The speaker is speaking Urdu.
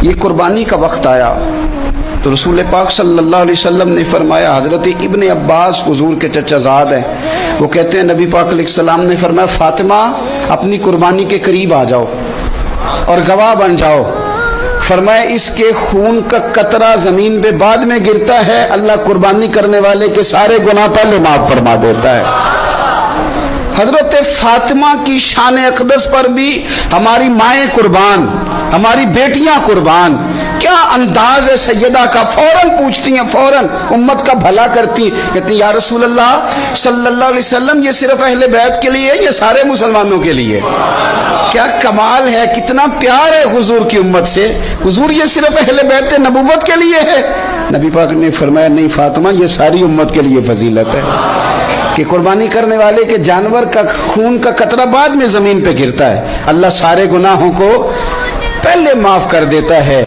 یہ قربانی کا وقت آیا تو رسول پاک صلی اللہ علیہ وسلم نے فرمایا، حضرت ابن عباس حضور کے چچا زاد ہیں، وہ کہتے ہیں نبی پاک علیہ السلام نے فرمایا فاطمہ اپنی قربانی کے قریب آ جاؤ اور گواہ بن جاؤ۔ فرمایا اس کے خون کا قطرہ زمین پہ بعد میں گرتا ہے، اللہ قربانی کرنے والے کے سارے گناہ پہلے معاف فرما دیتا ہے۔ حضرت فاطمہ کی شان اقدس پر بھی ہماری مائیں قربان، ہماری بیٹیاں قربان۔ کیا انداز ہے سیدہ کا، فوراً پوچھتی ہیں، فوراً امت کا بھلا کرتی ہیں، کہتی ہیں یا رسول اللہ صلی اللہ علیہ وسلم یہ صرف اہل بیت کے لیے ہے، یہ سارے مسلمانوں کے لیے؟ کیا کمال ہے، کتنا پیار ہے حضور کی امت سے۔ حضور یہ صرف اہل بیت نبوت کے لیے ہے؟ نبی پاک نے فرمایا نہیں فاطمہ، یہ ساری امت کے لیے فضیلت ہے کہ قربانی کرنے والے کے جانور کا خون کا قطرہ بعد میں زمین پہ گرتا ہے، اللہ سارے گناہوں کو پہلے معاف کر دیتا ہے۔